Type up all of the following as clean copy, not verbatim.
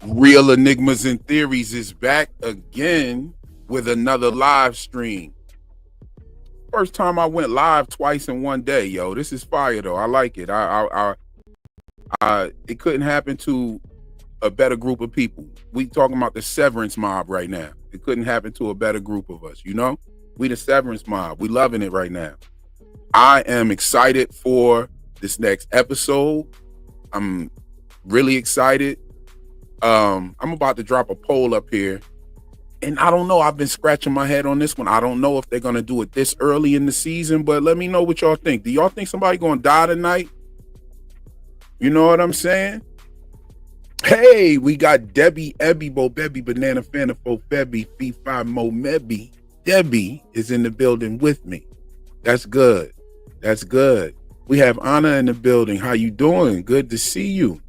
Real Enigmas and Theories is back again with another live stream. First time I went live twice in one day, yo. This is fire though. I like it. It couldn't happen to a better group of people. We talking about the Severance mob right now. It couldn't happen to a better group of us, you know? We the Severance mob. We loving it right now. I am excited for this next episode. I'm really excited. I'm about to drop a poll up here. And I don't know. I've been scratching my head on this one. I don't know if they're going to do it this early in the season, but let me know what y'all think. Do y'all think somebody going to die tonight? You know what I'm saying? Hey, we got Debbie, Ebby, Bo, Bebby, Banana, Fana, Fo, Febby, Fee, Mo, Mebby. Debbie is in the building with me. That's good. That's good. We have Anna in the building. How you doing? Good to see you.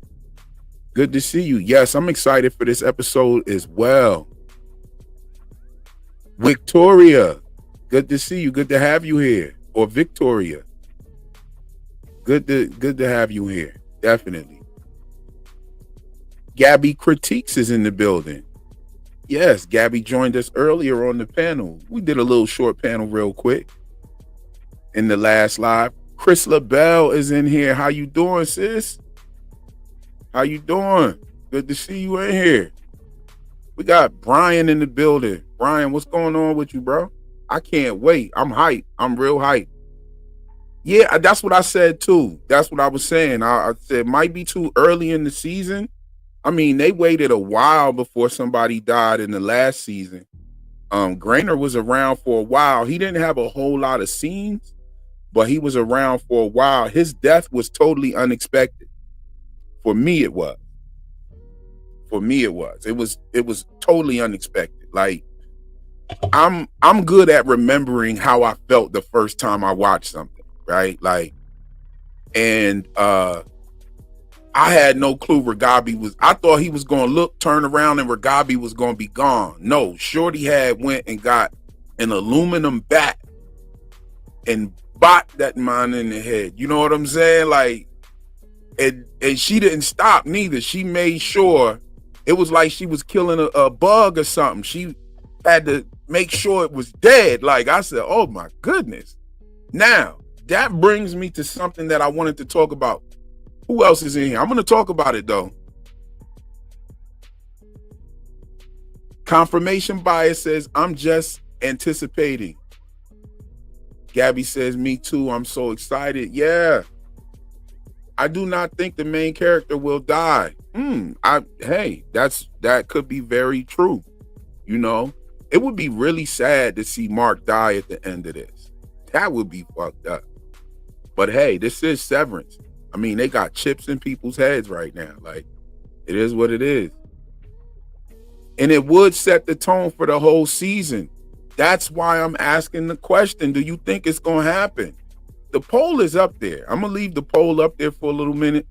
Good to see you. Yes, I'm excited for this episode as well. Victoria, good to see you. Good to have you here. Or Victoria, good to have you here. Definitely. Gabby Critiques is in the building. Yes, Gabby joined us earlier on the panel. We did a little short panel real quick in the last live. Chris LaBelle is in here. How you doing, sis? How you doing? Good to see you in here. We got Brian in the building. Brian, what's going on with you, bro? I can't wait. I'm hyped. I'm real hyped. Yeah, that's what I said too. That's what I was saying. I said it might be too early in the season. I mean, they waited a while before somebody died in the last season. Grainer was around for a while. He didn't have a whole lot of scenes, but he was around for a while. His death was totally unexpected. For me, it was. For me, it was. It was totally unexpected. Like, I'm good at remembering how I felt the first time I watched something, right? Like, and I had no clue Ragabi was. I thought he was going to turn around and Ragabi was going to be gone. No, Shorty had went and got an aluminum bat and bot that man in the head. You know what I'm saying? Like, and she didn't stop neither. She made sure it was like she was killing a bug or something. She had to make sure it was dead. Like, I said, oh my goodness. Now, that brings me to something that I wanted to talk about. Who else is in here? I'm going to talk about it though. Confirmation bias says, I'm just anticipating. Gabby says, me too. I'm so excited. Yeah. I do not think the main character will die. Hey, that could be very true. You know, it would be really sad to see Mark die at the end of this. That would be fucked up. But hey, this is Severance. I mean, they got chips in people's heads right now. Like, it is what it is. And it would set the tone for the whole season. That's why I'm asking the question, do you think it's going to happen? The poll is up there. I'm going to leave the poll up there for a little minute.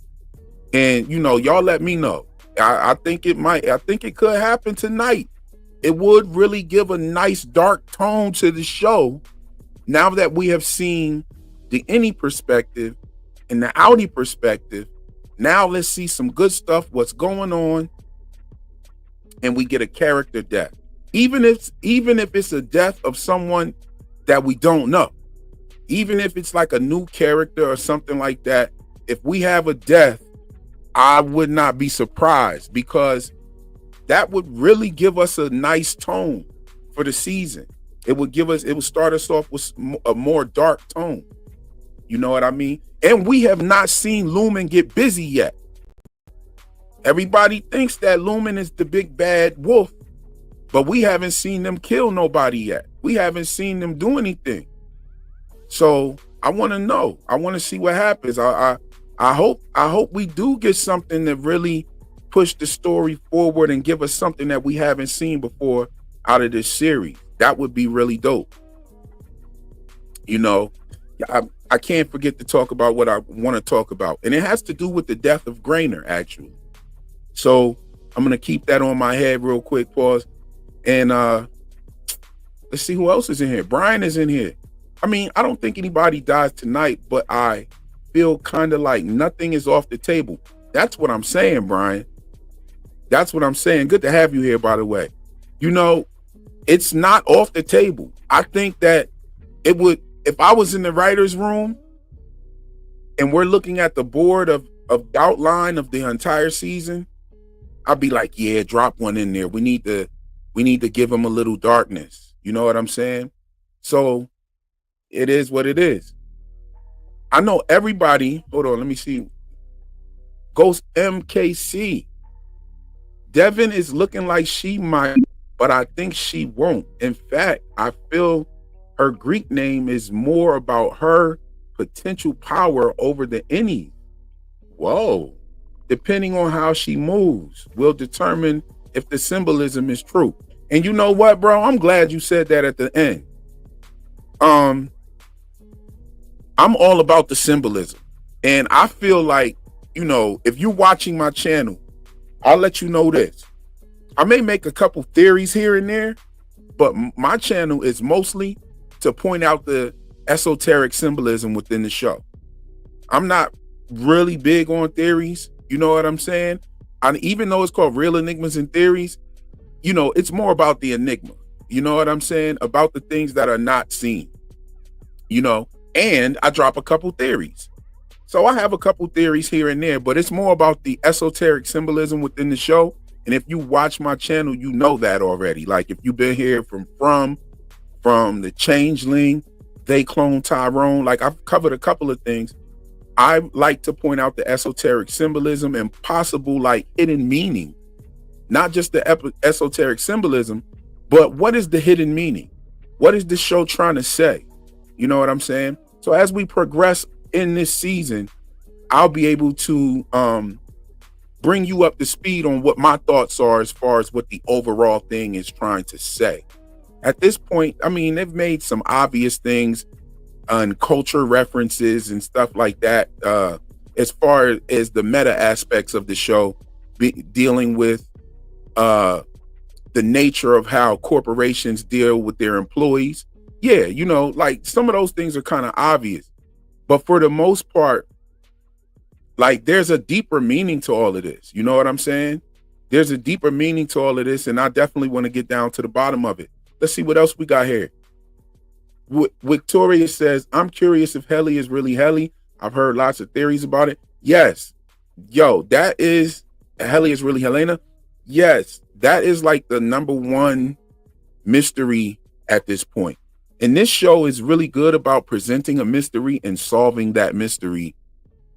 And, you know, y'all let me know. I think it might. I think it could happen tonight. It would really give a nice dark tone to the show now that we have seen the innie perspective and the outie perspective. Now let's see some good stuff, what's going on, and we get a character death. Even if it's a death of someone that we don't know. Even if it's like a new character or something like that, if we have a death, I would not be surprised, because that would really give us a nice tone for the season. It would start us off with a more dark tone. You know what I mean? And we have not seen Lumen get busy yet. Everybody thinks that Lumen is the big bad wolf, but we haven't seen them kill nobody yet. We haven't seen them do anything. So I want to know. I want to see what happens. I hope we do get something that really push the story forward and give us something that we haven't seen before out of this series. That would be really dope. You know, I can't forget to talk about what I want to talk about. And it has to do with the death of Grainer, actually. So I'm going to keep that on my head real quick, pause. And let's see who else is in here. Brian is in here. I mean, I don't think anybody dies tonight, but I feel kind of like nothing is off the table. That's what I'm saying, Brian. That's what I'm saying. Good to have you here, by the way. You know, it's not off the table. I think that it would, if I was in the writer's room and we're looking at the board of the outline of the entire season, I'd be like, yeah, drop one in there. We need to give them a little darkness. You know what I'm saying? So it is what it is. I know everybody. Hold on, let me see. Ghost MKC. Devin is looking like she might, but I think she won't. In fact, I feel her Greek name is more about her potential power over the innies. Whoa. Depending on how she moves, will determine if the symbolism is true. And you know what, bro? I'm glad you said that at the end. I'm all about the symbolism. And I feel like, you know, if you're watching my channel, I'll let you know this. I may make a couple theories here and there, but my channel is mostly to point out the esoteric symbolism within the show. I'm not really big on theories. You know what I'm saying? And even though it's called Real Enigmas and Theories, you know, it's more about the enigma. You know what I'm saying? About the things that are not seen, you know, and I drop a couple theories. So I have a couple theories here and there, but it's more about the esoteric symbolism within the show. And if you watch my channel, you know that already. Like if you've been here from the Changeling, They Clone Tyrone, like I've covered a couple of things. I like to point out the esoteric symbolism and possible like hidden meaning, not just the esoteric symbolism, but what is the hidden meaning? What is the show trying to say? You know what I'm saying? So as we progress in this season, I'll be able to bring you up to speed on what my thoughts are as far as what the overall thing is trying to say. At this point, I mean, they've made some obvious things and culture references and stuff like that, as far as the meta aspects of the show, dealing with the nature of how corporations deal with their employees. Yeah, you know, like some of those things are kind of obvious, but for the most part, like there's a deeper meaning to all of this. You know what I'm saying? There's a deeper meaning to all of this, and I definitely want to get down to the bottom of it. Let's see what else we got here. Victoria says, I'm curious if Heli is really Heli. I've heard lots of theories about it. Yes. Yo, that is, Heli is really Helena. Yes, that is like the #1 mystery at this point. And this show is really good about presenting a mystery and solving that mystery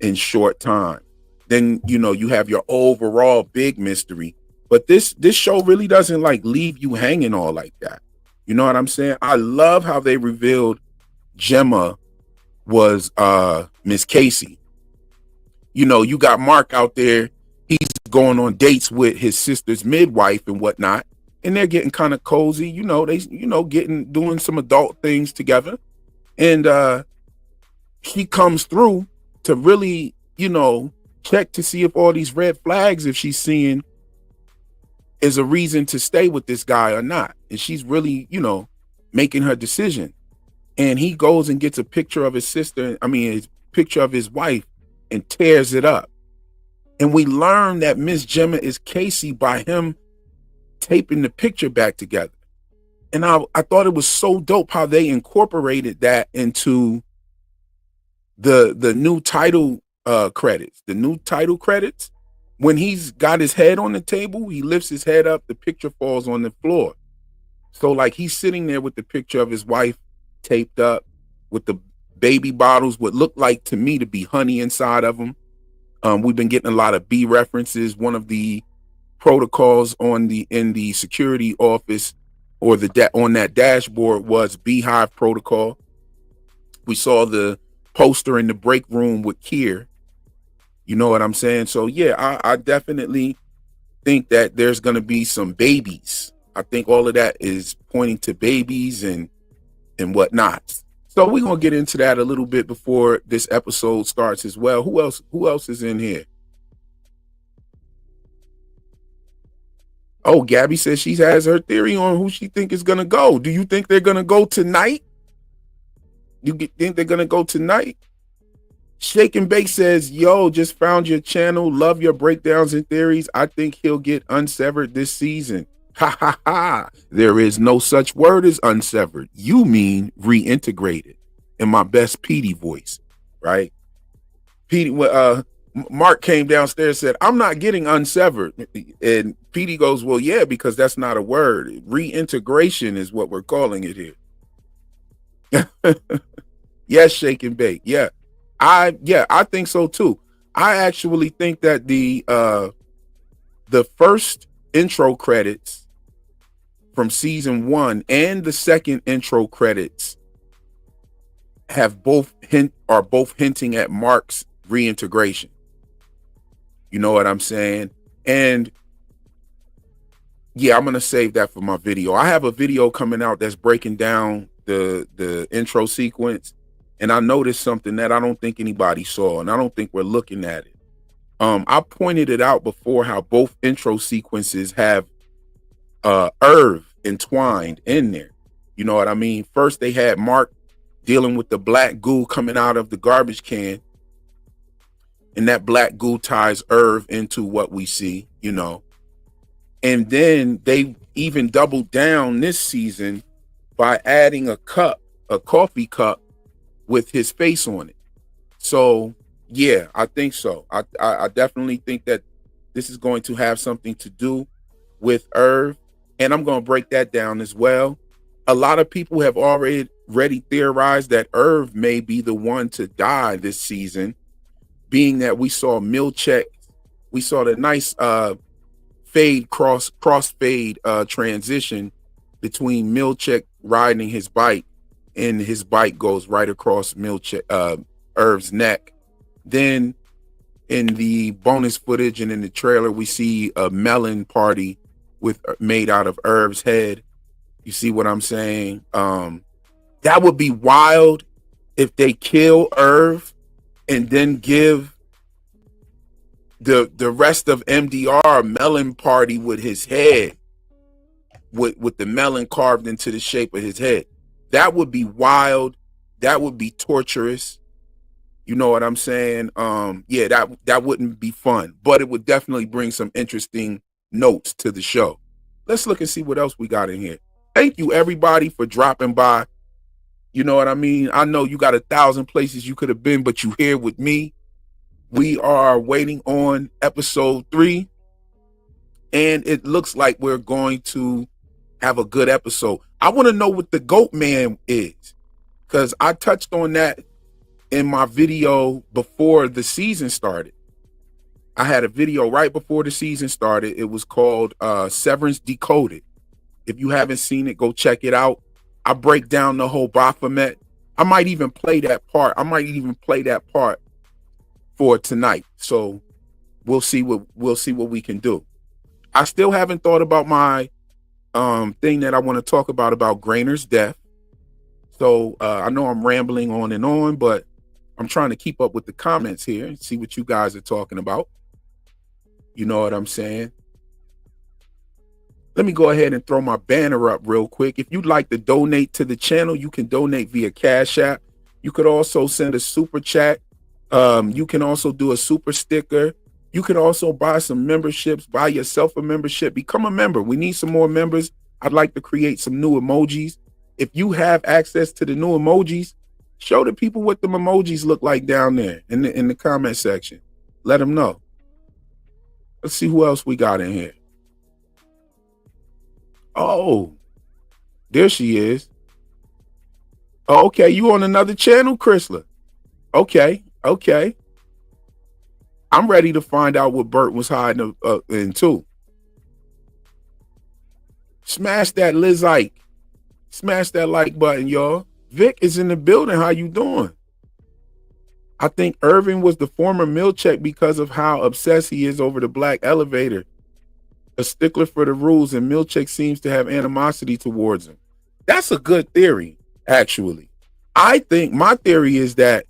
in short time. Then, you know, you have your overall big mystery. But this show really doesn't like leave you hanging all like that. You know what I'm saying? I love how they revealed Gemma was Miss Casey. You know, you got Mark out there. He's going on dates with his sister's midwife and whatnot. And they're getting kind of cozy. You know, doing some adult things together. And he comes through to really, you know, check to see if all these red flags, if she's seeing, is a reason to stay with this guy or not. And she's really, you know, making her decision. And he goes and gets a picture of his sister, his picture of his wife, and tears it up. And we learn that Miss Gemma is Casey by him taping the picture back together. And I thought it was so dope how they incorporated that into the new title credits. The new title credits, when he's got his head on the table, he lifts his head up, the picture falls on the floor. So like he's sitting there with the picture of his wife taped up with the baby bottles, what looked like to me to be honey inside of them. We've been getting a lot of B references. One of the protocols in the security office or on that dashboard was Beehive protocol. We saw the poster in the break room with Kier. You know what I'm saying? So yeah, I definitely think that there's going to be some babies. I think all of that is pointing to babies and whatnot. So we're going to get into that a little bit before this episode starts as well. Who else is in here? Oh, Gabby says she has her theory on who she think is going to go. Do you think they're going to go tonight? You think they're going to go tonight? Shake and Bake says, yo, just found your channel. Love your breakdowns and theories. I think he'll get unsevered this season. Ha ha ha. There is no such word as unsevered. You mean reintegrated in my best Petey voice, right? Petey, Mark came downstairs and said, I'm not getting unsevered. And Petey goes, well, yeah, because that's not a word. Reintegration is what we're calling it here. Yes, Shake and Bake. Yeah. I think so too. I actually think that the first intro credits from season 1 and the second intro credits have both hinting at Mark's reintegration. You know what I'm saying? And yeah, I'm gonna save that for my video. I have a video coming out that's breaking down the intro sequence, and I noticed something that I don't think anybody saw, and I don't think we're looking at it. I pointed it out before how both intro sequences have Irv entwined in there. You know what I mean? First, they had Mark dealing with the black goo coming out of the garbage can, and that black goo ties Irv into what we see, you know. And then they even doubled down this season by adding a coffee cup with his face on it. So yeah, I think so. I definitely think that this is going to have something to do with Irv, and I'm going to break that down as well. A lot of people have already theorized that Irv may be the one to die this season, being that we saw Milchek, we saw the nice cross fade transition between Milchek riding his bike, and his bike goes right across Irv's neck. Then in the bonus footage and in the trailer, we see a melon party made out of Irv's head. You see what I'm saying? That would be wild if they kill Irv and then give the rest of MDR a melon party with his head, with the melon carved into the shape of his head. That would be wild. That would be torturous. You know what I'm saying? Yeah, that wouldn't be fun, but it would definitely bring some interesting notes to the show. Let's look and see what else we got in here. Thank you everybody for dropping by. You know what I mean? I know you got 1,000 places you could have been, but you here with me. We are waiting on episode 3, and it looks like we're going to have a good episode. I want to know what the Goat Man is, because I touched on that in my video before the season started. I had a video right before the season started. It was called Severance Decoded. If you haven't seen it, go check it out. I break down the whole Baphomet. I might even play that part. For tonight. So we'll see what we can do. I still haven't thought about my thing that I want to talk about Grainer's death. So I know I'm rambling on and on, but I'm trying to keep up with the comments here and see what you guys are talking about. You know what I'm saying? Let me go ahead and throw my banner up real quick. If you'd like to donate to the channel, you can donate via Cash App. You could also send a super chat. You can also do a super sticker. You can also buy some memberships, buy yourself a membership, become a member. We need some more members. I'd like to create some new emojis. If you have access to the new emojis, show the people what the emojis look like down there in the comment section. Let them know. Let's see who else we got in here. Oh, there she is. Oh, okay, you on another channel, Chrysler? Okay. I'm ready to find out what Bert was hiding in too. Smash that Lizike. Smash that like button, y'all. Vic is in the building. How you doing? I think Irving was the former Milchek because of how obsessed he is over the black elevator. A stickler for the rules, and Milchek seems to have animosity towards him. That's a good theory, actually. I think my theory is that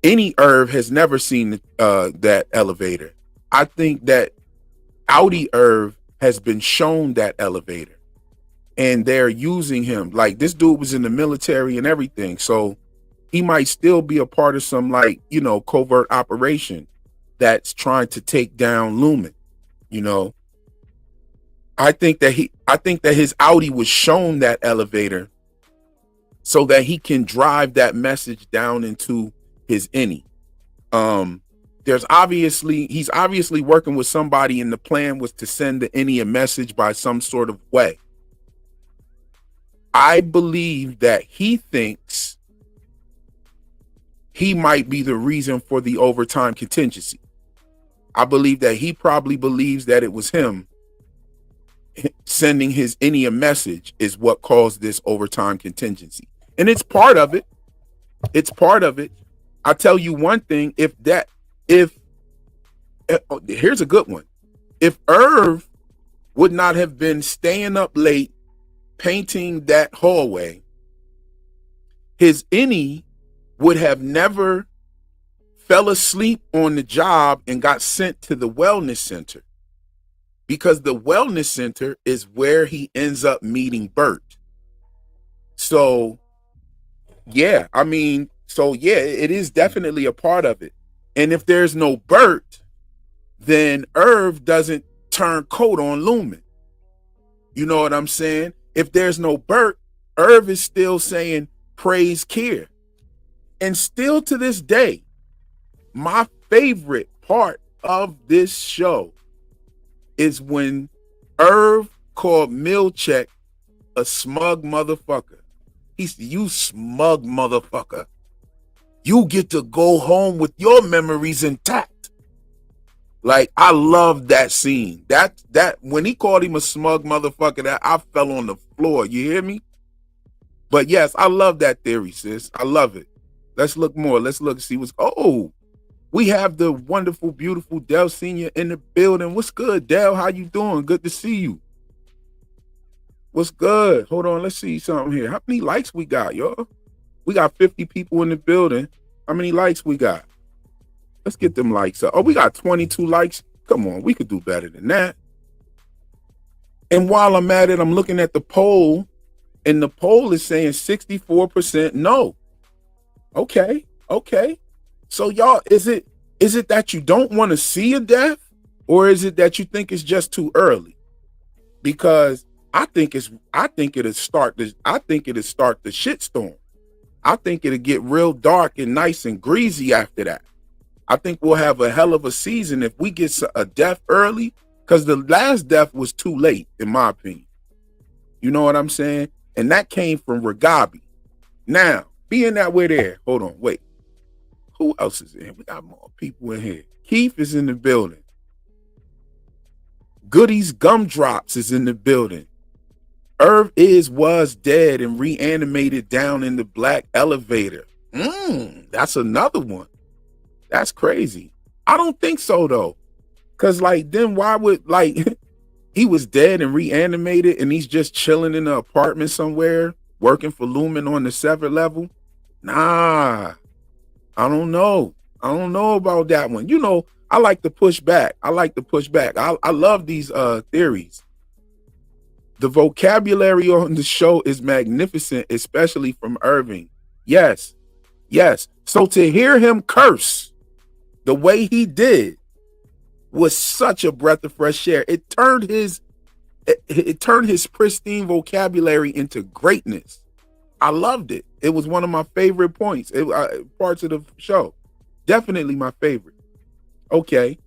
any Irv has never seen that elevator. I think that Audi Irv has been shown that elevator, and they're using him. Like, this dude was in the military and everything. So He might still be a part of some, like, covert operation that's trying to take down Lumen. I think that his Audi was shown that elevator so that he can drive that message down into his innie. He's obviously working with somebody, and the plan was to send the innie a message by some sort of way. I believe that he thinks he might be the reason for the overtime contingency. I believe that he probably believes that it was him sending his innie a message is what caused this overtime contingency. And it's part of it. It's part of it. I'll tell you one thing. Here's a good one. If Irv would not have been staying up late painting that hallway, his innie would have never fell asleep on the job and got sent to the wellness center, because the wellness center is where he ends up meeting Bert. So yeah, it is definitely a part of it. And if there's no Bert, then Irv doesn't turn coat on Lumen. You know what I'm saying? If there's no Bert, Irv is still saying praise Kier. And still to this day, my favorite part of this show is when Irv called Milchek a smug motherfucker. He's, you smug motherfucker. You get to go home with your memories intact. Like, I love that scene. That when he called him a smug motherfucker, that I fell on the floor. You hear me? But yes, I love that theory, sis. I love it. Let's look more. Let's look and see what's. Oh, we have the wonderful, beautiful Dell Senior in the building. What's good, Dell? How you doing? Good to see you. What's good? Hold on. Let's see something here. How many likes we got, y'all? We got 50 people in the building. How many likes we got? Let's get them likes up. Oh, we got 22 likes. Come on, we could do better than that. And while I'm at it, I'm looking at the poll, and the poll is saying 64% no. Okay. So y'all, is it that you don't want to see a death, or is it that you think it's just too early? Because I think it'll start the shitstorm. I think it'll get real dark and nice and greasy after that. I think we'll have a hell of a season if we get a death early, because the last death was too late, in my opinion. You know what I'm saying? And that came from Rabi. Now, being that we're there, hold on, wait. Who else is in here? We got more people in here. Keith is in the building. Goodies Gumdrops is in the building. Irv was dead and reanimated down in the black elevator. That's another one. That's crazy. I don't think so, though. Because, then why would, he was dead and reanimated and he's just chilling in an apartment somewhere working for Lumen on the 7th level? Nah, I don't know. I don't know about that one. I like to push back. I love these theories. The vocabulary on the show is magnificent, especially from Irving. Yes. So to hear him curse the way he did was such a breath of fresh air. It turned his pristine vocabulary into greatness. I loved it. It was one of my favorite parts of the show. Definitely my favorite. Okay.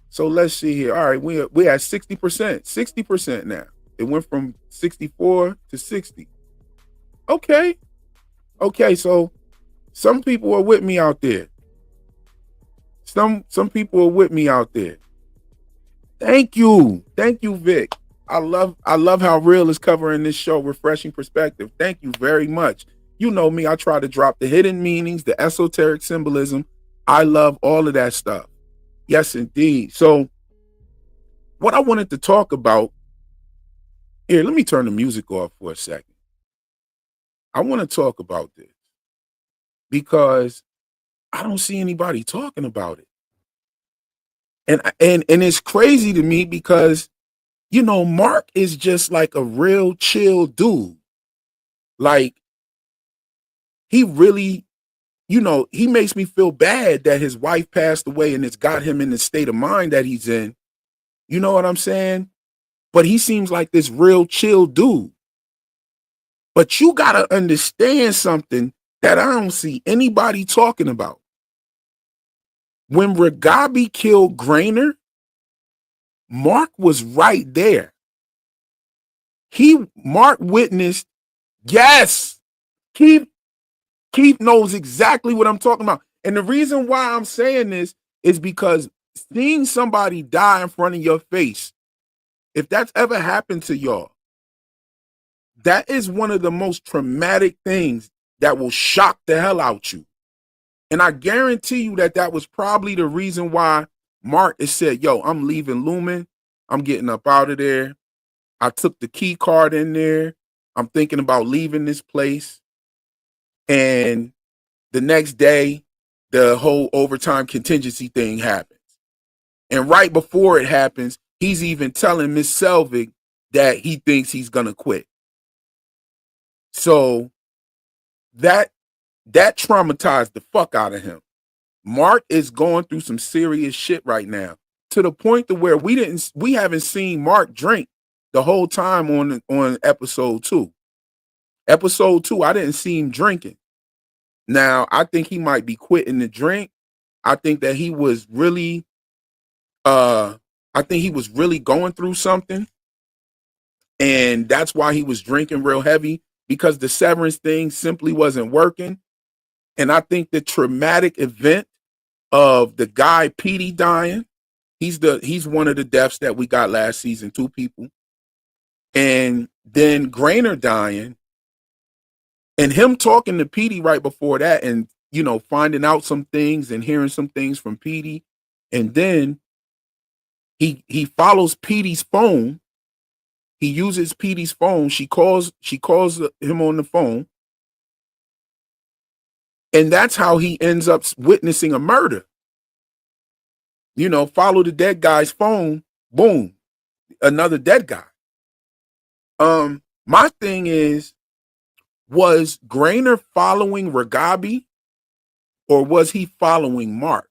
So let's see here. All right, we're at 60%. 60% now. It went from 64 to 60. Okay, so some people are with me out there. Some people are with me out there. Thank you, Vic. I love how Real is covering this show. Refreshing perspective. Thank you very much. You know me, I try to drop the hidden meanings, the esoteric symbolism. I love all of that stuff. Yes, indeed. So what I wanted to talk about here, let me turn the music off for a second. I want to talk about this because I don't see anybody talking about it. And it's crazy to me because, Mark is just like a real chill dude. Like, he really, he makes me feel bad that his wife passed away and it's got him in the state of mind that he's in. You know what I'm saying? But he seems like this real chill dude. But you got to understand something that I don't see anybody talking about. When Rabi killed Grainer, Mark was right there. Mark witnessed, yes, Keith knows exactly what I'm talking about. And the reason why I'm saying this is because seeing somebody die in front of your face, if that's ever happened to y'all, that is one of the most traumatic things that will shock the hell out you. And I guarantee you that was probably the reason why Mark has said, yo, I'm leaving Lumen. I'm getting up out of there. I took the key card in there. I'm thinking about leaving this place. And the next day, the whole overtime contingency thing happens. And right before it happens, he's even telling Miss Selvig that he thinks he's going to quit. So that traumatized the fuck out of him. Mark is going through some serious shit right now, to the point to where we haven't seen Mark drink the whole time on episode 2. Episode 2, I didn't see him drinking. Now, I think he might be quitting the drink. I think that he was really going through something. And that's why he was drinking real heavy, because the Severance thing simply wasn't working. And I think the traumatic event of the guy Petey dying, he's one of the deaths that we got last season, 2 people. And then Grainer dying, and him talking to Petey right before that, and finding out some things and hearing some things from Petey. And then he follows Petey's phone. He uses Petey's phone. She calls him on the phone. And that's how he ends up witnessing a murder. Follow the dead guy's phone. Boom. Another dead guy. My thing is, was Grainer following Rabi, or was he following Mark?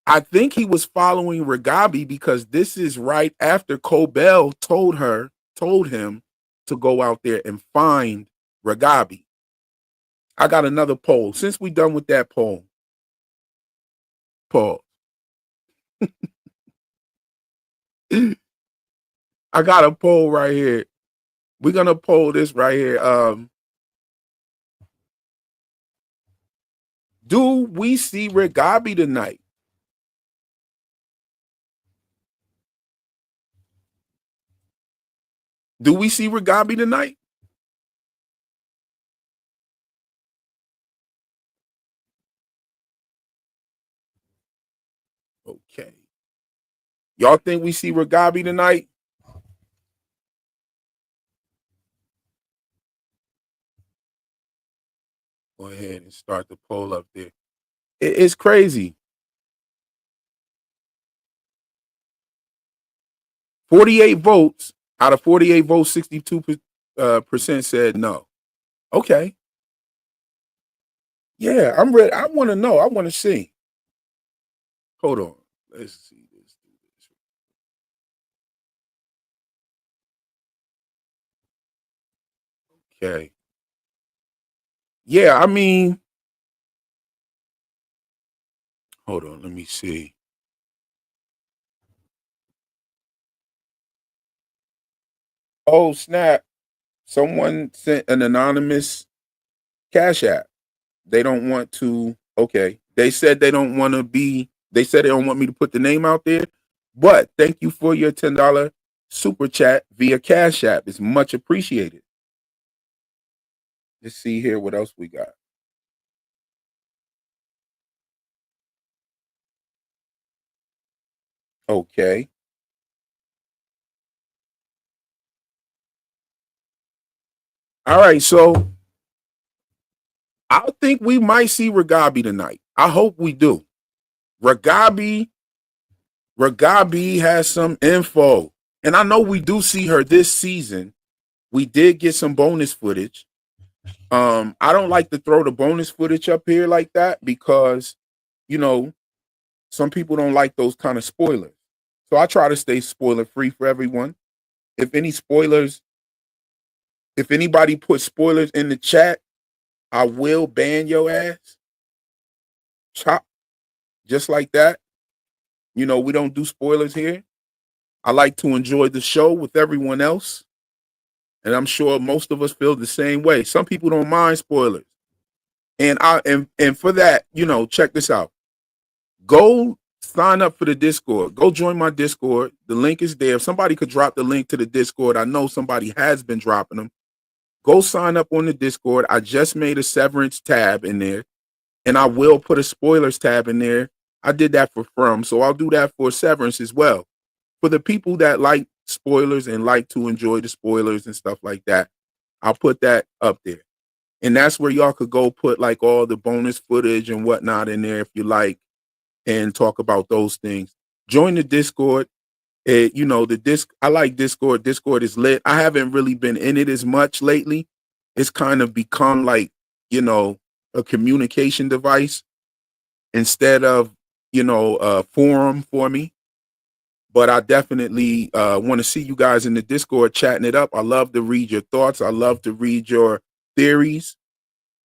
I think he was following Rabi, because this is right after Cobell told him to go out there and find Rabi. I got another poll. Since we done with that poll, I got a poll right here. We're gonna poll this right here. Do we see Rabi tonight? Do we see Rabi tonight? Okay. Y'all think we see Rabi tonight? Go ahead and start the poll up there. It's crazy. 48 votes out of 48 votes, 62% said no. Okay. Yeah, I'm ready. I want to know. I want to see. Hold on. Let's see this. Okay. Yeah, I mean, hold on. Let me see. Oh, snap. Someone sent an anonymous Cash App. They don't want to. Okay. They said they don't want me to put the name out there. But thank you for your $10 super chat via Cash App. It's much appreciated. Let's see here what else we got. Okay. All right, so I think we might see Rabi tonight. I hope we do. Rabi has some info. And I know we do see her this season. We did get some bonus footage. I don't like to throw the bonus footage up here like that because, you know, some people don't like those kind of spoilers. So I try to stay spoiler free for everyone. If any spoilers, if anybody puts spoilers in the chat, I will ban your ass. Chop. Just like that. You know, we don't do spoilers here. I like to enjoy the show with everyone else. And I'm sure most of us feel the same way. Some people don't mind spoilers. And for that, you know, check this out. Go sign up for the Discord. Go join my Discord. The link is there. If somebody could drop the link to the Discord, I know somebody has been dropping them. Go sign up on the Discord. I just made a Severance tab in there, and I will put a spoilers tab in there. I did that for From, so I'll do that for Severance as well. For the people that like spoilers and like to enjoy the spoilers and stuff like that, I'll put that up there. And that's where y'all could go put like all the bonus footage and whatnot in there if you like, and talk about those things. Join the Discord. You know, I like Discord. Discord is lit. I haven't really been in it as much lately. It's kind of become like, you know, a communication device instead of, you know, a forum for me. But I definitely want to see you guys in the Discord chatting it up. I love to read your thoughts. I love to read your theories.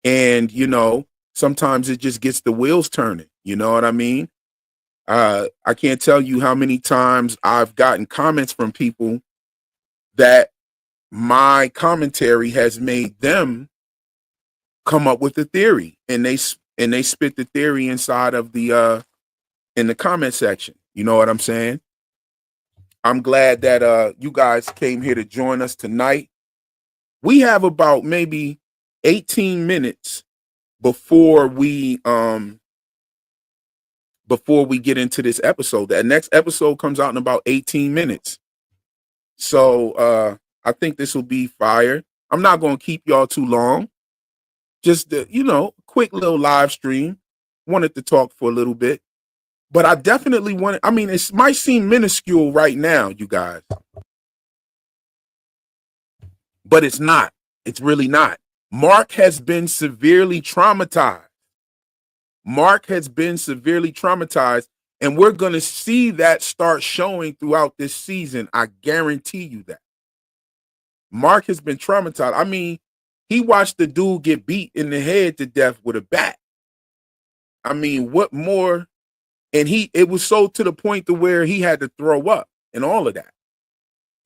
And, you know, sometimes it just gets the wheels turning. You know what I mean? I can't tell you how many times I've gotten comments from people that my commentary has made them come up with a theory, and they spit the theory inside of the in the comment section. You know what I'm saying? I'm glad that you guys came here to join us tonight. We have about maybe 18 minutes before we get into this episode. That next episode comes out in about 18 minutes. So I think this will be fire. I'm not going to keep y'all too long. Just, you know, quick little live stream. Wanted to talk for a little bit. But I definitely wanted, I mean, it might seem minuscule right now, you guys. But it's not. It's really not. Mark has been severely traumatized. Mark has been severely traumatized, and we're going to see that start showing throughout this season. I guarantee you that. Mark has been traumatized. I mean, he watched the dude get beat in the head to death with a bat. I mean, what more? And it was so to the point to where he had to throw up and all of that.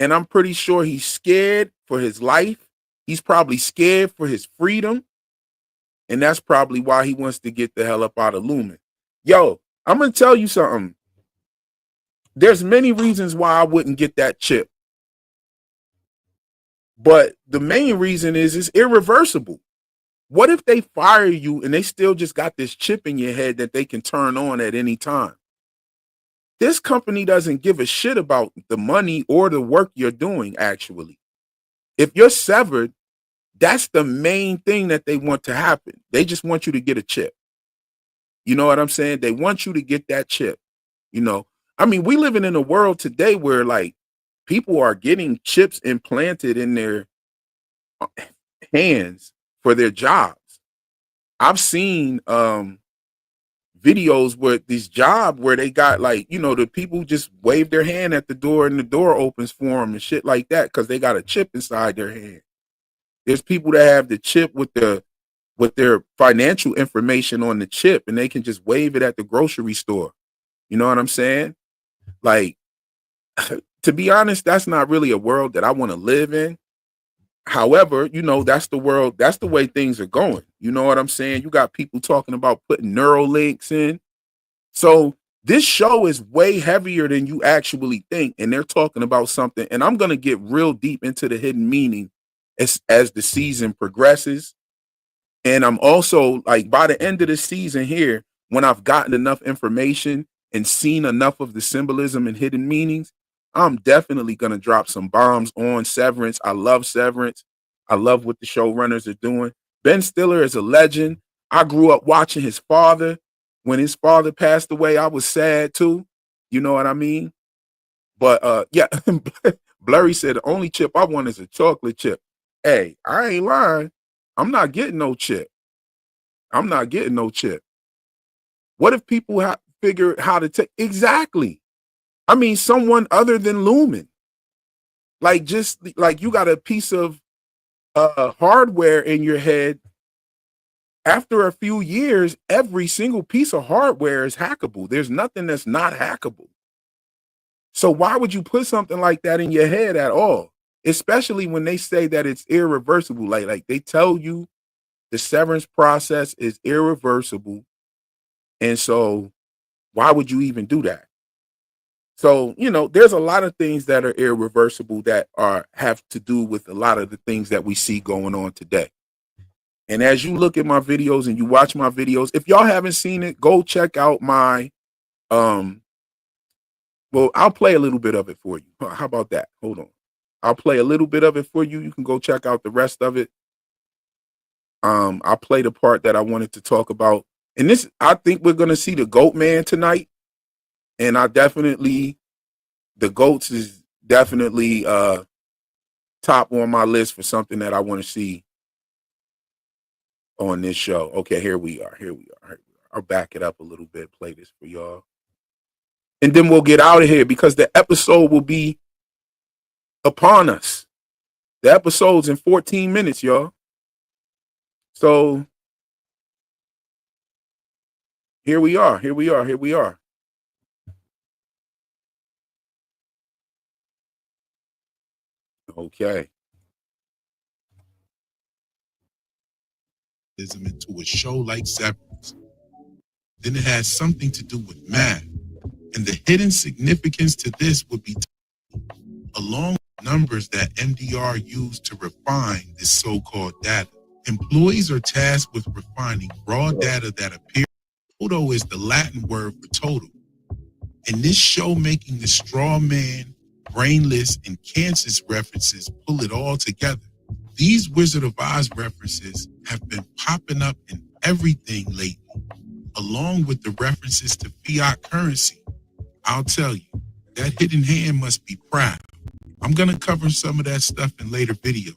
And I'm pretty sure he's scared for his life. He's probably scared for his freedom. And that's probably why he wants to get the hell up out of Lumen. Yo, I'm going to tell you something. There's many reasons why I wouldn't get that chip. But the main reason is it's irreversible. What if they fire you and they still just got this chip in your head that they can turn on at any time? This company doesn't give a shit about the money or the work you're doing, actually. If you're severed, that's the main thing that they want to happen. They just want you to get a chip. You know what I'm saying? They want you to get that chip. You know, I mean, we living in a world today where like people are getting chips implanted in their hands for their jobs. I've seen videos where this job where they got like, you know, the people just wave their hand at the door and the door opens for them and shit like that because they got a chip inside their hand. There's people that have the chip with their financial information on the chip, and they can just wave it at the grocery store. You know what I'm saying? Like, to be honest, that's not really a world that I want to live in. However, you know, that's the world, that's the way things are going. You know what I'm saying? You got people talking about putting neural links in. So this show is way heavier than you actually think. And they're talking about something. And I'm going to get real deep into the hidden meaning as the season progresses. And I'm also like, by the end of the season here, when I've gotten enough information and seen enough of the symbolism and hidden meanings, I'm definitely going to drop some bombs on Severance. I love Severance. I love what the showrunners are doing. Ben Stiller is a legend. I grew up watching his father. When his father passed away, I was sad too. You know what I mean? But yeah, Blurry said the only chip I want is a chocolate chip. Hey, I ain't lying. I'm not getting no chip. I'm not getting no chip. What if people figure how to take exactly? I mean, someone other than Lumen, like just like you got a piece of hardware in your head. After a few years, every single piece of hardware is hackable. There's nothing that's not hackable. So why would you put something like that in your head at all? Especially when they say that it's irreversible. Like they tell you the severance process is irreversible. And so why would you even do that? So, there's a lot of things that are irreversible that have to do with a lot of the things that we see going on today. And as you look at my videos and you watch my videos, if y'all haven't seen it, go check out my well, I'll play a little bit of it for you. How about that? Hold on. I'll play a little bit of it for you. You can go check out the rest of it. I'll play the part that I wanted to talk about. And this, I think we're gonna see the Goat Man tonight. And the Goats is definitely top on my list for something that I want to see on this show. Okay, here we are. I'll back it up a little bit, play this for y'all. And then we'll get out of here because the episode will be upon us. The episode's in 14 minutes, y'all. So here we are. Okay. Into a show like Severance. Then it has something to do with math. And the hidden significance to this would be along with numbers that MDR used to refine this so-called data. Employees are tasked with refining raw data that appears. Total is the Latin word for total. In this show, making the straw man, brainless, and Kansas references pull it all together. These Wizard of Oz references have been popping up in everything lately, along with the references to fiat currency. I'll tell you, that hidden hand must be proud. I'm going to cover some of that stuff in later videos.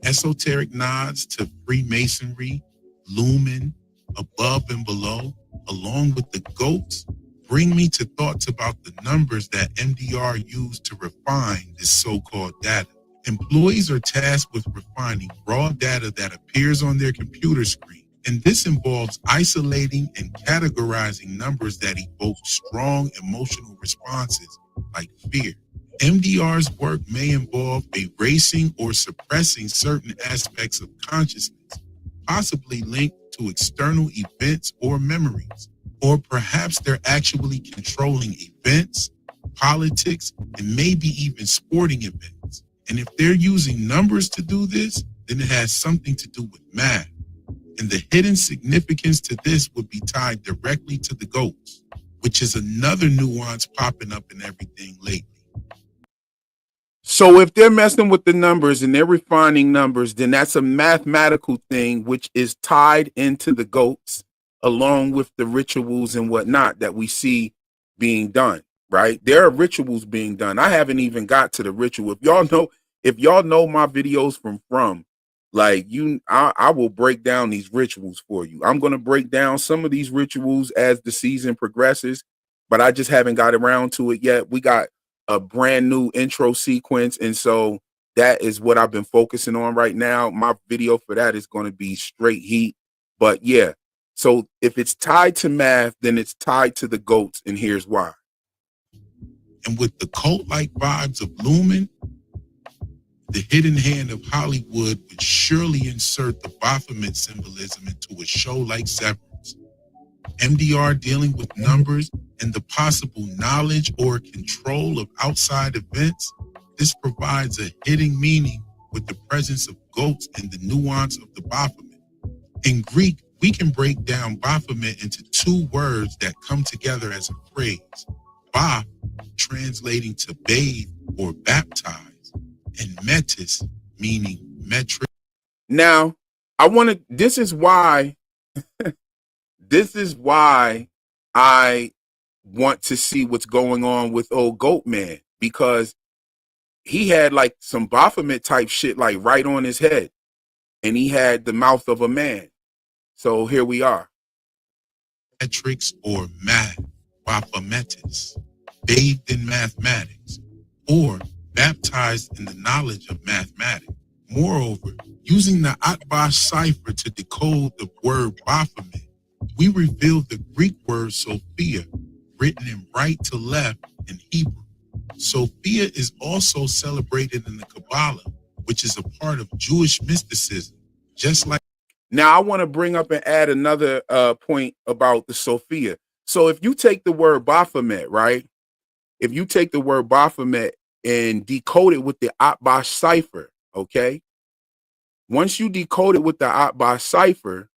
Esoteric nods to Freemasonry, Lumen, above and below, along with the goats, bring me to thoughts about the numbers that MDR used to refine this so-called data. Employees are tasked with refining raw data that appears on their computer screen, and this involves isolating and categorizing numbers that evoke strong emotional responses like fear. MDR's work may involve erasing or suppressing certain aspects of consciousness, possibly linked to external events or memories, or perhaps they're actually controlling events, politics, and maybe even sporting events. And if they're using numbers to do this, then it has something to do with math. And the hidden significance to this would be tied directly to the goats, which is another nuance popping up in everything lately. So if they're messing with the numbers and they're refining numbers, then that's a mathematical thing, which is tied into the goats along with the rituals and whatnot that we see being done, right? There are rituals being done. I haven't even got to the ritual. If y'all know my videos from like I will break down these rituals for you. I'm going to break down some of these rituals as the season progresses, but I just haven't got around to it yet. We got a brand new intro sequence, and so that is what I've been focusing on right now. My video for that is going to be straight heat. But yeah, so if it's tied to math, then it's tied to the goats, and here's why. And with the cult-like vibes of Lumen, the hidden hand of Hollywood would surely insert the Baphomet symbolism into a show like Severance. MDR dealing with numbers and the possible knowledge or control of outside events, this provides a hidden meaning with the presence of goats and the nuance of the Baphomet. In Greek, we can break down Baphomet into two words that come together as a phrase. Ba, translating to bathe or baptize, and metis, meaning metric. Now, this is why I want to see what's going on with old Goat Man, because he had like some Baphomet type shit like right on his head. and he had the mouth of a man. So here we are. Metrics or math, Baphometus, bathed in mathematics, or baptized in the knowledge of mathematics. Moreover, using the Atbash cipher to decode the word Baphomet, we revealed the Greek word Sophia, written in right to left in Hebrew. Sophia is also celebrated in the Kabbalah, which is a part of Jewish mysticism, just like. Now, I want to bring up and add another point about the Sophia. So if you take the word Baphomet, right? If you take the word Baphomet and decode it with the Atbash cipher, okay? Once you decode it with the Atbash cipher,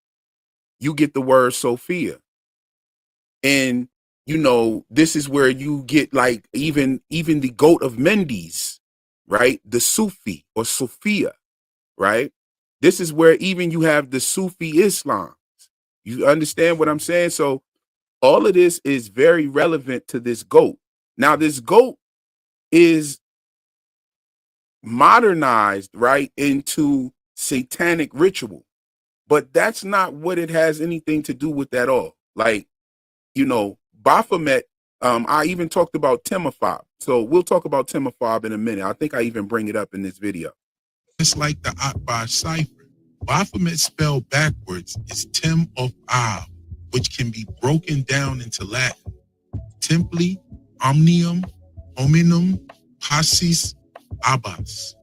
you get the word Sophia. And, you know, this is where you get like even the goat of Mendes, right? The Sufi or Sophia, right? This is where even you have the Sufi Islam. You understand what I'm saying? So all of this is very relevant to this goat. Now, this goat is modernized, right, into satanic ritual, but that's not what it has anything to do with at all. Like, you know, Baphomet, I even talked about Timophob. So we'll talk about Timophob in a minute. I think I even bring it up in this video. Just like the Atbash cipher, Baphomet spelled backwards is Tim of Ab, which can be broken down into Latin. Templi, omnium, hominum, passis, abbas.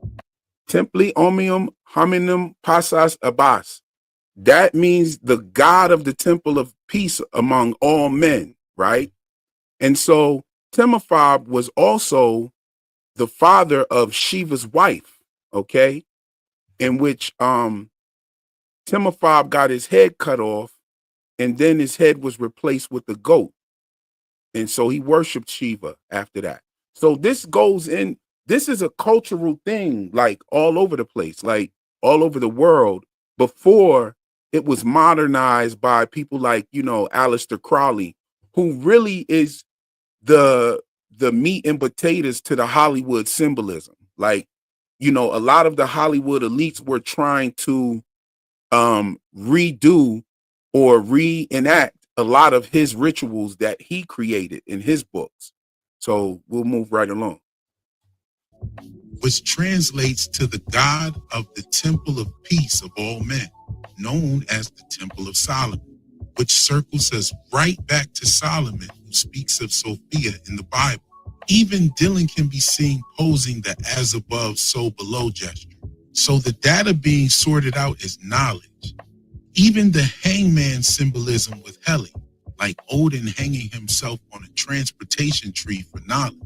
Templi omnium hominum passas abbas. That means the God of the temple of peace among all men, right? And so Timophob was also the father of Shiva's wife, okay? In which Timophob got his head cut off, and then his head was replaced with the goat. And so he worshiped Shiva after that. So this goes in, this is a cultural thing, like all over the place, like all over the world, before it was modernized by people like, you know, Aleister Crowley, who really is the meat and potatoes to the Hollywood symbolism. Like, you know, a lot of the Hollywood elites were trying to redo or reenact a lot of his rituals that he created in his books. So we'll move right along. Which translates to the God of the temple of peace of all men, known as the Temple of Solomon, which circles us right back to Solomon, who speaks of Sophia in the Bible. Even Dylan can be seen posing the as above, so below gesture. So the data being sorted out is knowledge. Even the hangman symbolism with Heli, like Odin hanging himself on a transportation tree for knowledge.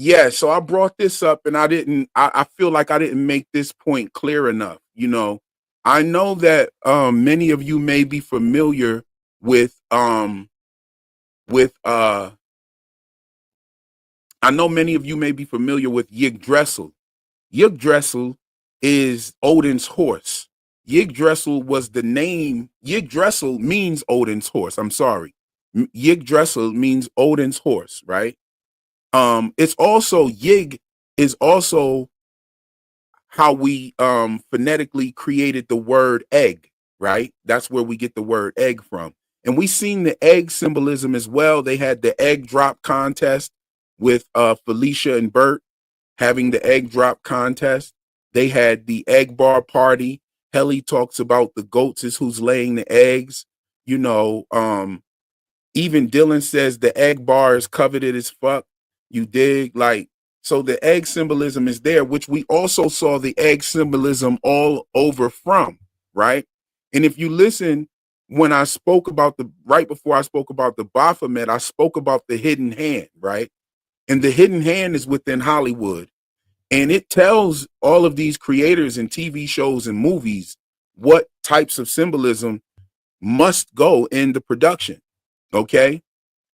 Yeah, so I brought this up and I feel like I didn't make this point clear enough. You know, I know that many of you may be familiar with I know many of you may be familiar with Yggdrasil. Yggdrasil is Odin's horse. Yggdrasil was the name. Yggdrasil means Odin's horse. I'm sorry. Yggdrasil means Odin's horse, right? It's also Yig is also how we phonetically created the word egg, right? That's where we get the word egg from. And we seen the egg symbolism as well. They had the egg drop contest with Felicia and Bert having the egg drop contest. They had the egg bar party. Heli talks about the goats is who's laying the eggs. You know, even Dylan says the egg bar is coveted as fuck. You dig? Like, so the egg symbolism is there, which we also saw the egg symbolism all over from, right? And if you listen, when I spoke about right before I spoke about the Baphomet, I spoke about the hidden hand, right? And the hidden hand is within Hollywood. And it tells all of these creators in TV shows and movies what types of symbolism must go in the production, okay?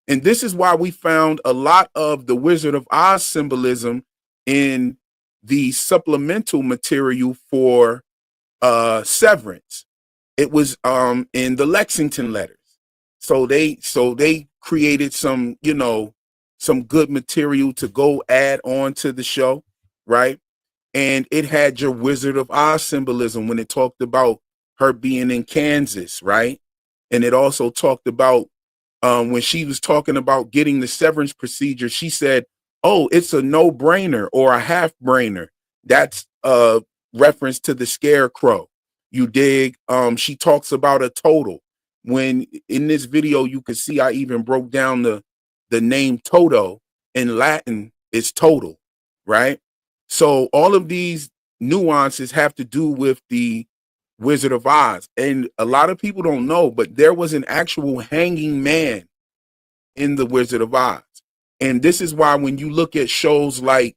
And this is why we found a lot of the Wizard of Oz symbolism in the supplemental material for Severance. It was in the Lexington letters. So they created some, you know, some good material to go add on to the show, right? and it had your Wizard of Oz symbolism when it talked about her being in Kansas, right? And it also talked about when she was talking about getting the severance procedure, she said, "Oh, it's a no-brainer or a half-brainer." That's a reference to the scarecrow. You dig? She talks about a total. When in this video, you can see I even broke down the name Toto in Latin is total, right? So all of these nuances have to do with the Wizard of Oz. And a lot of people don't know, but there was an actual hanging man in the Wizard of Oz. And this is why when you look at shows like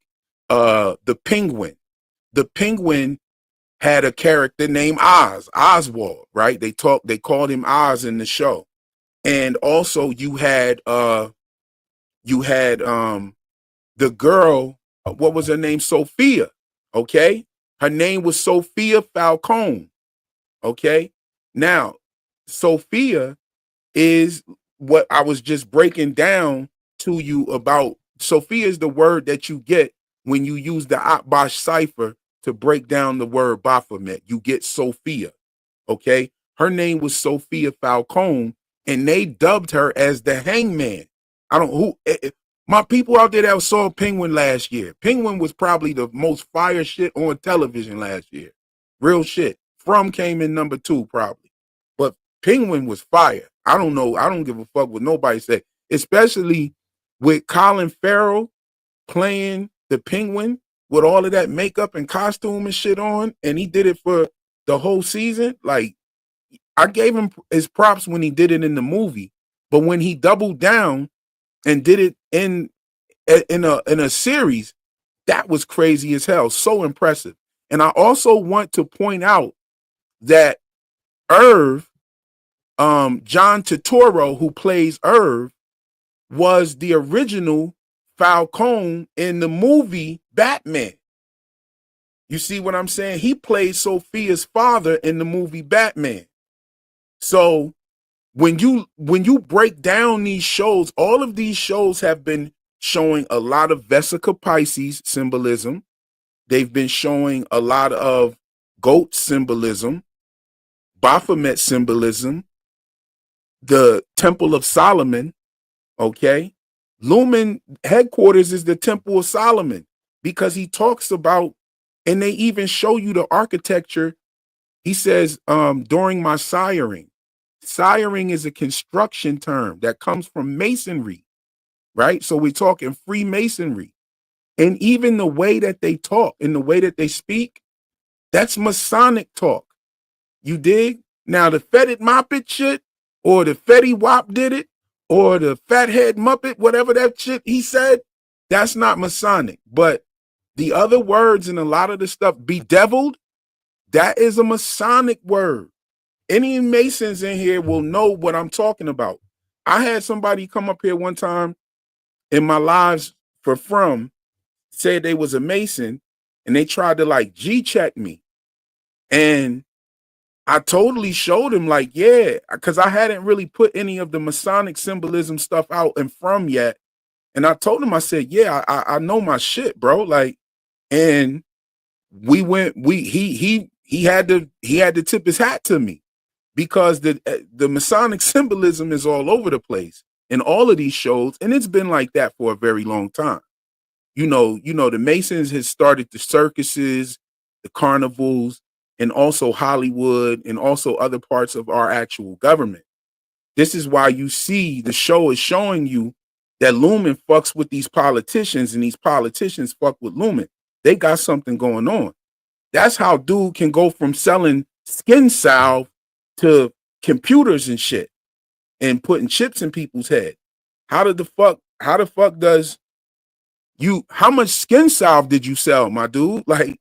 the Penguin had a character named Oswald, right? They called him Oz in the show. And also you had the girl, what was her name? Sophia. Okay. Her name was Sophia Falcone. Okay. Now, Sophia is what I was just breaking down to you about. Sophia is the word that you get when you use the Atbash cipher to break down the word Baphomet. You get Sophia. Okay. Her name was Sophia Falcone, and they dubbed her as the Hangman. I don't who my people out there that saw Penguin last year. Penguin was probably the most fire shit on television last year. Real shit. From came in number 2 probably. But Penguin was fire. I don't know. I don't give a fuck what nobody say. Especially with Colin Farrell playing the Penguin with all of that makeup and costume and shit on, and he did it for the whole season. Like, I gave him his props when he did it in the movie, but when he doubled down and did it in a series, that was crazy as hell. So impressive. And I also want to point out that Irv, John Turturro, who plays Irv, was the original Falcone in the movie Batman. You see what I'm saying? He played Sophia's father in the movie Batman. So when you break down these shows, all of these shows have been showing a lot of Vesica Pisces symbolism. They've been showing a lot of goat symbolism, Baphomet symbolism, the Temple of Solomon, okay? Lumen headquarters is the Temple of Solomon because he talks about, and they even show you the architecture. He says, during my siring. Siring is a construction term that comes from masonry, right? So we're talking Freemasonry. And even the way that they talk and the way that they speak, that's Masonic talk. You dig? Now the Fetid Moppet shit, or the Fetty Wap did it, or the Fathead Muppet, whatever that shit he said, that's not Masonic. But the other words and a lot of the stuff, bedeviled, that is a Masonic word. Any Masons in here will know what I'm talking about. I had somebody come up here one time in my lives for From, said they was a Mason, and they tried to like G-check me. And I totally showed him like, yeah, because I hadn't really put any of the Masonic symbolism stuff out and From yet. And I told him, I said, yeah, I know my shit, bro. Like, and he had to tip his hat to me because the Masonic symbolism is all over the place in all of these shows, and it's been like that for a very long time. You know, the Masons has started the circuses, the carnivals, and also Hollywood, and also other parts of our actual government. This is why you see the show is showing you that Lumen fucks with these politicians, and these politicians fuck with Lumen. They got something going on. That's how dude can go from selling skin salve to computers and shit and putting chips in people's head. How the fuck does you, how much skin salve did you sell, my dude? Like,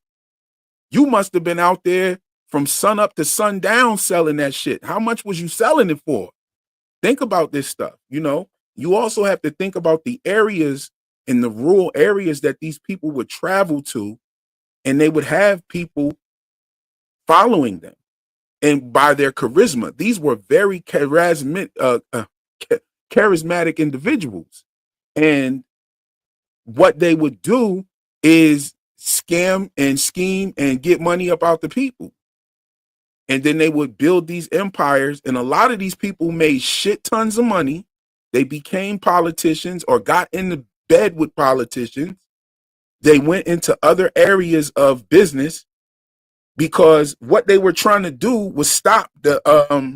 you must have been out there from sun up to sundown selling that shit. How much was you selling it for? Think about this stuff, you know? You also have to think about the areas in the rural areas that these people would travel to, and they would have people following them. And by their charisma, these were very charismatic individuals. And what they would do is scam and scheme and get money up out the people. And then they would build these empires. And a lot of these people made shit tons of money. They became politicians or got into bed with politicians. They went into other areas of business because what they were trying to do was stop the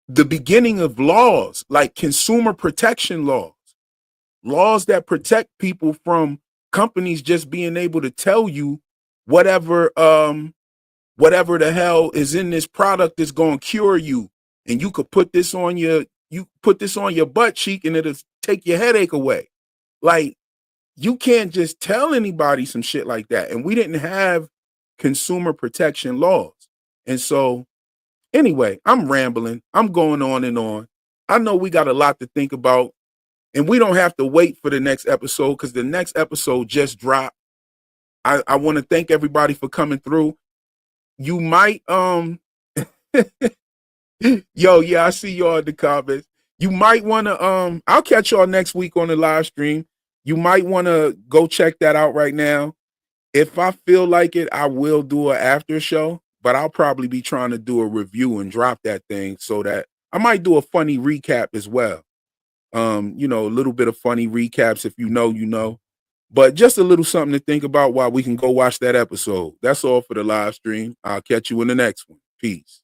beginning of laws like consumer protection laws that protect people from companies just being able to tell you whatever the hell is in this product is going to cure you, and you could put this on your butt cheek and it'll take your headache away. Like, you can't just tell anybody some shit like that. And we didn't have consumer protection laws. And so anyway, I'm rambling. I'm going on and on. I know we got a lot to think about, and we don't have to wait for the next episode because the next episode just dropped. I want to thank everybody for coming through. You might I see y'all in the comments. You might want to I'll catch y'all next week on the live stream. You might want to go check that out right now. If I feel like it, I will do an after show, but I'll probably be trying to do a review and drop that thing so that I might do a funny recap as well. A little bit of funny recaps. If you know, but just a little something to think about while we can go watch that episode. That's all for the live stream. I'll catch you in the next one. Peace.